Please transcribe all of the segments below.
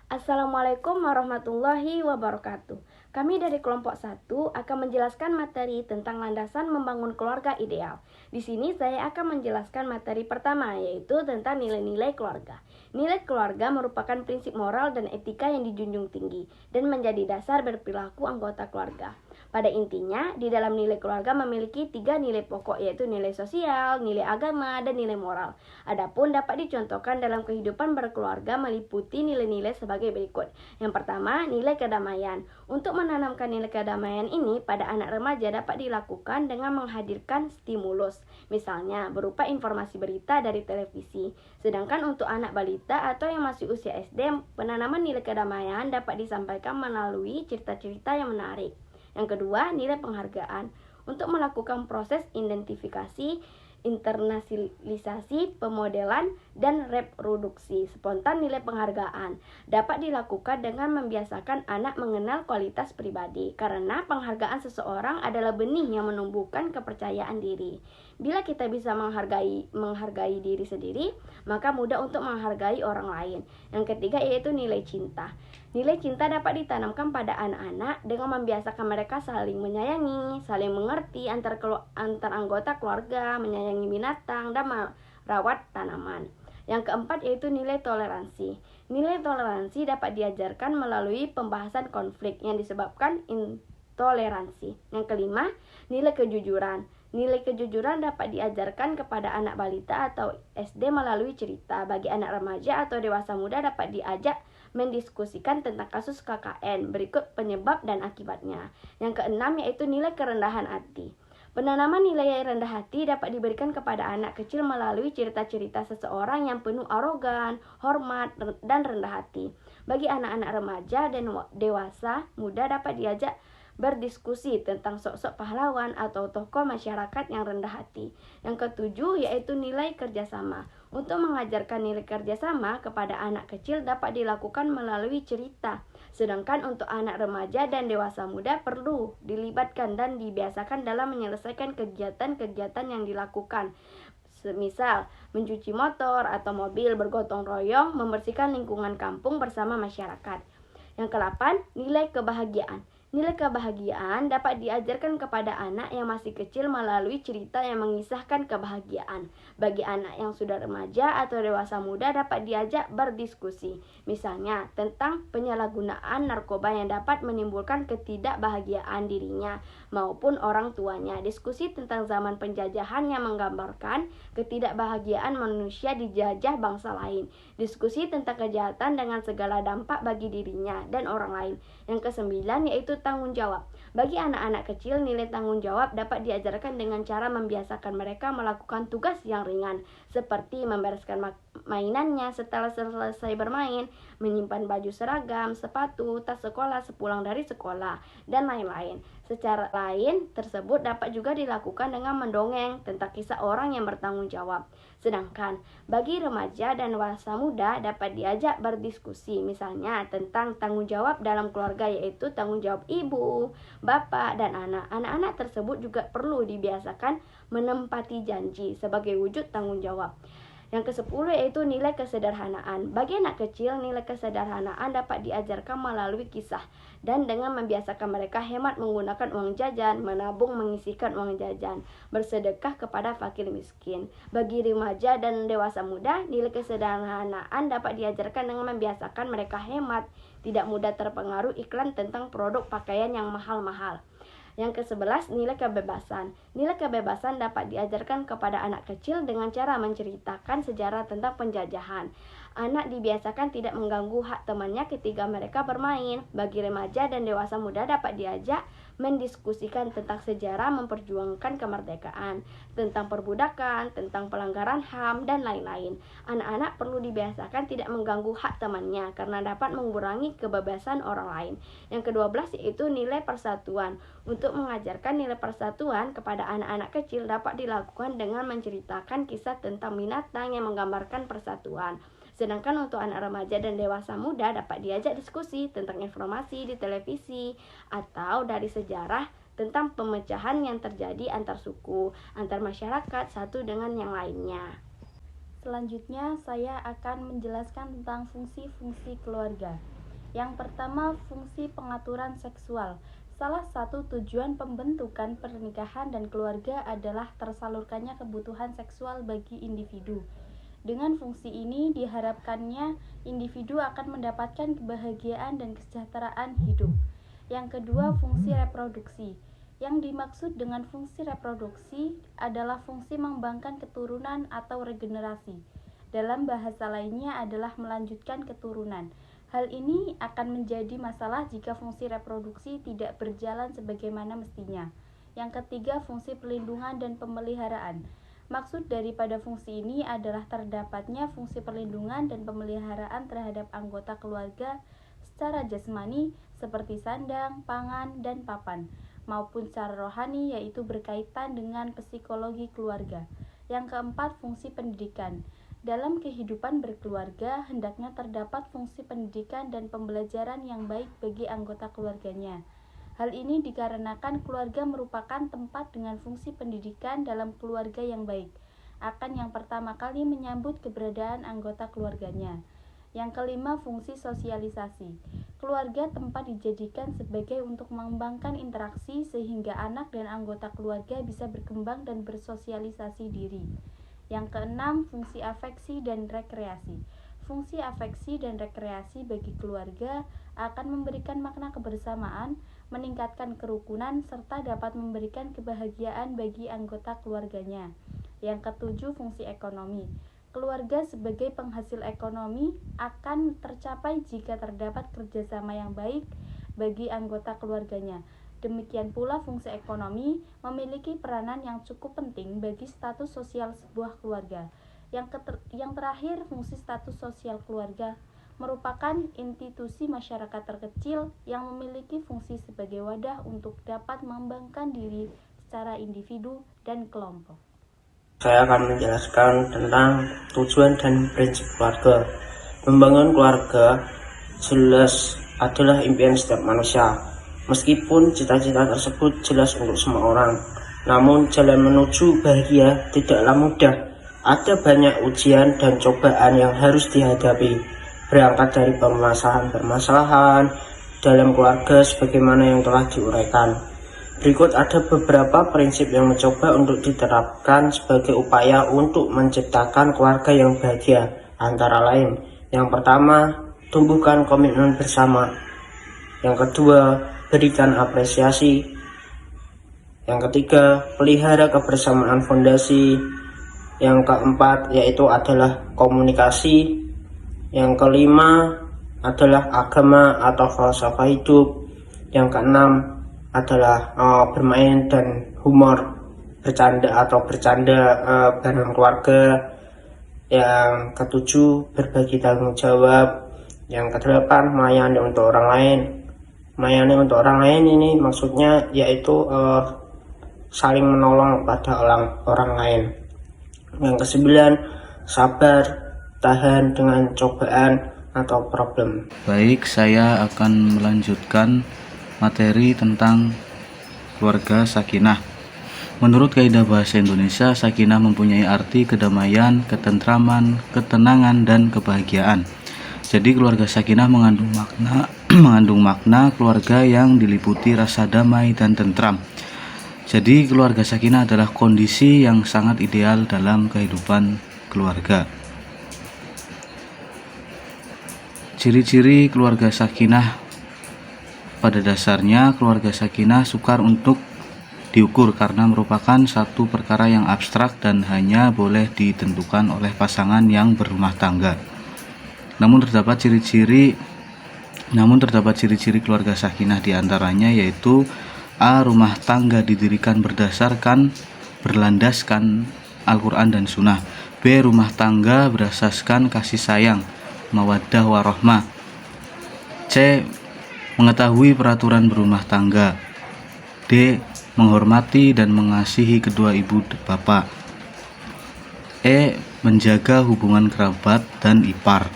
Assalamualaikum warahmatullahi wabarakatuh. Kami dari kelompok 1 akan menjelaskan materi tentang landasan membangun keluarga ideal. Di sini saya akan menjelaskan materi pertama, yaitu tentang nilai-nilai keluarga. Nilai keluarga merupakan prinsip moral dan etika yang dijunjung tinggi dan menjadi dasar berperilaku anggota keluarga. Pada intinya, di dalam nilai keluarga memiliki 3 nilai pokok, yaitu nilai sosial, nilai agama, dan nilai moral. Adapun dapat dicontohkan dalam kehidupan berkeluarga meliputi nilai-nilai sebagai berikut. Yang pertama, nilai kedamaian. Untuk menanamkan nilai kedamaian ini pada anak remaja dapat dilakukan dengan menghadirkan stimulus, misalnya berupa informasi berita dari televisi. Sedangkan untuk anak balita atau yang masih usia SD, penanaman nilai kedamaian dapat disampaikan melalui cerita-cerita yang menarik. Yang kedua, nilai penghargaan. Untuk melakukan proses identifikasi, internalisasi, pemodelan, dan reproduksi spontan nilai penghargaan dapat dilakukan dengan membiasakan anak mengenal kualitas pribadi, karena penghargaan seseorang adalah benih yang menumbuhkan kepercayaan diri. Bila kita bisa menghargai diri sendiri, maka mudah untuk menghargai orang lain. Yang ketiga yaitu nilai cinta. Nilai cinta dapat ditanamkan pada anak-anak dengan membiasakan mereka saling menyayangi, saling mengerti antar anggota keluarga, menyayangi binatang, dan merawat tanaman. Yang keempat yaitu nilai toleransi. Nilai toleransi dapat diajarkan melalui pembahasan konflik yang disebabkan intoleransi. Yang kelima, nilai kejujuran. Nilai kejujuran dapat diajarkan kepada anak balita atau SD melalui cerita. Bagi anak remaja atau dewasa muda dapat diajak mendiskusikan tentang kasus KKN, berikut penyebab dan akibatnya. Yang keenam yaitu nilai kerendahan hati. Penanaman nilai rendah hati dapat diberikan kepada anak kecil melalui cerita-cerita seseorang yang penuh arogan, hormat, dan rendah hati. Bagi anak-anak remaja dan dewasa muda dapat diajak berdiskusi tentang sosok pahlawan atau tokoh masyarakat yang rendah hati. Yang ketujuh yaitu nilai kerjasama. Untuk mengajarkan nilai kerjasama kepada anak kecil dapat dilakukan melalui cerita. Sedangkan untuk anak remaja dan dewasa muda perlu dilibatkan dan dibiasakan dalam menyelesaikan kegiatan-kegiatan yang dilakukan. Semisal mencuci motor atau mobil bergotong royong, membersihkan lingkungan kampung bersama masyarakat. Yang ke-8, nilai kebahagiaan. Nilai kebahagiaan dapat diajarkan kepada anak yang masih kecil melalui cerita yang mengisahkan kebahagiaan. Bagi anak yang sudah remaja atau dewasa muda dapat diajak berdiskusi, misalnya tentang penyalahgunaan narkoba yang dapat menimbulkan ketidakbahagiaan dirinya maupun orang tuanya. Diskusi tentang zaman penjajahan yang menggambarkan ketidakbahagiaan manusia dijajah bangsa lain. Diskusi tentang kejahatan dengan segala dampak bagi dirinya dan orang lain. Yang ke-9 yaitu tanggung jawab. Bagi anak-anak kecil, nilai tanggung jawab dapat diajarkan dengan cara membiasakan mereka melakukan tugas yang ringan, seperti membereskan mainannya setelah selesai bermain, menyimpan baju seragam, sepatu, tas sekolah sepulang dari sekolah, dan lain-lain. Secara lain tersebut dapat juga dilakukan dengan mendongeng tentang kisah orang yang bertanggung jawab. Sedangkan bagi remaja dan dewasa muda dapat diajak berdiskusi, misalnya tentang tanggung jawab dalam keluarga, yaitu tanggung jawab ibu, bapak, dan anak. Anak-anak tersebut juga perlu dibiasakan menempati janji sebagai wujud tanggung jawab. Yang ke-10 yaitu nilai kesederhanaan. Bagi anak kecil, nilai kesederhanaan dapat diajarkan melalui kisah dan dengan membiasakan mereka hemat menggunakan uang jajan, menabung menyisihkan uang jajan, bersedekah kepada fakir miskin. Bagi remaja dan dewasa muda, nilai kesederhanaan dapat diajarkan dengan membiasakan mereka hemat, tidak mudah terpengaruh iklan tentang produk pakaian yang mahal-mahal. Yang ke-11, nilai kebebasan. Nilai kebebasan dapat diajarkan kepada anak kecil dengan cara menceritakan sejarah tentang penjajahan. Anak dibiasakan tidak mengganggu hak temannya ketika mereka bermain. Bagi remaja dan dewasa muda dapat diajak mendiskusikan tentang sejarah memperjuangkan kemerdekaan, tentang perbudakan, tentang pelanggaran HAM, dan lain-lain. Anak-anak perlu dibiasakan tidak mengganggu hak temannya karena dapat mengurangi kebebasan orang lain. Yang ke-12 yaitu nilai persatuan. Untuk mengajarkan nilai persatuan kepada anak-anak kecil dapat dilakukan dengan menceritakan kisah tentang binatang yang menggambarkan persatuan. Sedangkan untuk anak remaja dan dewasa muda dapat diajak diskusi tentang informasi di televisi atau dari sejarah tentang pemecahan yang terjadi antar suku, antar masyarakat satu dengan yang lainnya. Selanjutnya saya akan menjelaskan tentang fungsi-fungsi keluarga. Yang pertama, fungsi pengaturan seksual. Salah satu tujuan pembentukan pernikahan dan keluarga adalah tersalurkannya kebutuhan seksual bagi individu. Dengan fungsi ini diharapkannya individu akan mendapatkan kebahagiaan dan kesejahteraan hidup. Yang kedua, fungsi reproduksi. Yang dimaksud dengan fungsi reproduksi adalah fungsi mengembangkan keturunan atau regenerasi. Dalam bahasa lainnya adalah melanjutkan keturunan. Hal ini akan menjadi masalah jika fungsi reproduksi tidak berjalan sebagaimana mestinya. Yang ketiga, fungsi perlindungan dan pemeliharaan. Maksud daripada fungsi ini adalah terdapatnya fungsi perlindungan dan pemeliharaan terhadap anggota keluarga secara jasmani seperti sandang, pangan, dan papan, maupun secara rohani yaitu berkaitan dengan psikologi keluarga. Yang keempat, fungsi pendidikan. Dalam kehidupan berkeluarga, hendaknya terdapat fungsi pendidikan dan pembelajaran yang baik bagi anggota keluarganya. Hal ini dikarenakan keluarga merupakan tempat dengan fungsi pendidikan dalam keluarga yang baik, akan yang pertama kali menyambut keberadaan anggota keluarganya. Yang kelima, fungsi sosialisasi. Keluarga tempat dijadikan sebagai untuk mengembangkan interaksi sehingga anak dan anggota keluarga bisa berkembang dan bersosialisasi diri. Yang keenam, fungsi afeksi dan rekreasi. Fungsi afeksi dan rekreasi bagi keluarga akan memberikan makna kebersamaan, meningkatkan kerukunan, serta dapat memberikan kebahagiaan bagi anggota keluarganya. Yang ketujuh, fungsi ekonomi. Keluarga sebagai penghasil ekonomi akan tercapai jika terdapat kerjasama yang baik bagi anggota keluarganya. Demikian pula fungsi ekonomi memiliki peranan yang cukup penting bagi status sosial sebuah keluarga. Yang terakhir, fungsi status sosial keluarga merupakan institusi masyarakat terkecil yang memiliki fungsi sebagai wadah untuk dapat mengembangkan diri secara individu dan kelompok. Saya akan menjelaskan tentang tujuan dan prinsip keluarga. Membangun keluarga jelas adalah impian setiap manusia. Meskipun cita-cita tersebut jelas untuk semua orang, namun jalan menuju bahagia tidaklah mudah. Ada banyak ujian dan cobaan yang harus dihadapi, berangkat dari permasalahan dalam keluarga sebagaimana yang telah diuraikan. Berikut ada beberapa prinsip yang mencoba untuk diterapkan sebagai upaya untuk menciptakan keluarga yang bahagia. Antara lain, yang pertama, tumbuhkan komitmen bersama. Yang kedua, berikan apresiasi. Yang ketiga, pelihara kebersamaan fondasi. Yang keempat, yaitu adalah komunikasi. Yang kelima adalah agama atau falsafah hidup. Yang keenam adalah bermain dan humor, bercanda bareng keluarga. Yang ketujuh, berbagi tanggung jawab. Yang kedelapan, melayani untuk orang lain. Melayani untuk orang lain ini maksudnya yaitu saling menolong pada orang lain. Yang kesembilan, sabar, tahan dengan cobaan atau problem. Baik, saya akan melanjutkan materi tentang keluarga sakinah. Menurut kaidah bahasa Indonesia, sakinah mempunyai arti kedamaian, ketentraman, ketenangan, dan kebahagiaan. Jadi keluarga sakinah mengandung makna keluarga yang diliputi rasa damai dan tentram. Jadi keluarga sakinah adalah kondisi yang sangat ideal dalam kehidupan keluarga. Ciri-ciri keluarga sakinah. Pada dasarnya, keluarga sakinah sukar untuk diukur karena merupakan satu perkara yang abstrak dan hanya boleh ditentukan oleh pasangan yang berumah tangga. Namun terdapat ciri-ciri keluarga sakinah diantaranya yaitu A. Rumah tangga didirikan berlandaskan Al-Quran dan Sunnah. B. Rumah tangga berasaskan kasih sayang, mawaddah warahmah. C. Mengetahui peraturan berumah tangga. D. Menghormati dan mengasihi kedua ibu bapak. E. Menjaga hubungan kerabat dan ipar.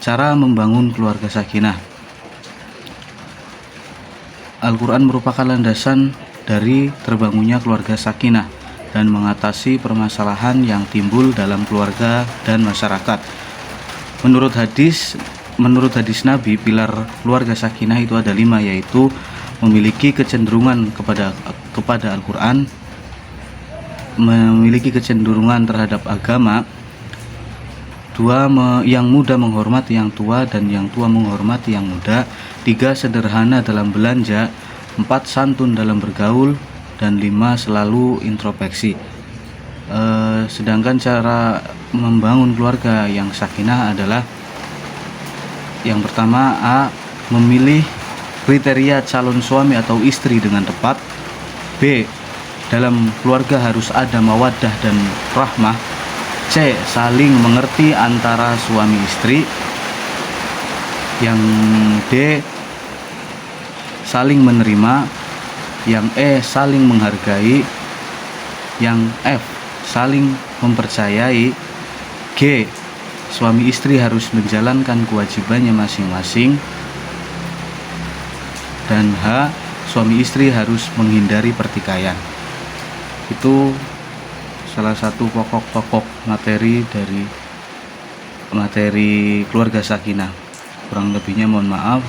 Cara membangun keluarga sakinah. Al-Quran merupakan landasan dari terbangunnya keluarga sakinah. dan mengatasi permasalahan yang timbul dalam keluarga dan masyarakat. Menurut hadis Nabi, pilar keluarga sakinah itu ada 5, yaitu memiliki kecenderungan kepada Al-Quran, memiliki kecenderungan terhadap agama. 2, yang muda menghormati yang tua dan yang tua menghormati yang muda. 3, sederhana dalam belanja. 4, santun dalam bergaul. Dan 5, selalu introspeksi. Sedangkan cara membangun keluarga yang sakinah adalah yang pertama, A, memilih kriteria calon suami atau istri dengan tepat. B, dalam keluarga harus ada mawaddah dan rahmah. C, saling mengerti antara suami istri. Yang D, saling menerima. Yang E, saling menghargai. Yang F, saling mempercayai. G, suami istri harus menjalankan kewajibannya masing-masing. Dan H, suami istri harus menghindari pertikaian. Itu salah satu pokok-pokok materi dari materi keluarga sakinah. Kurang lebihnya mohon maaf.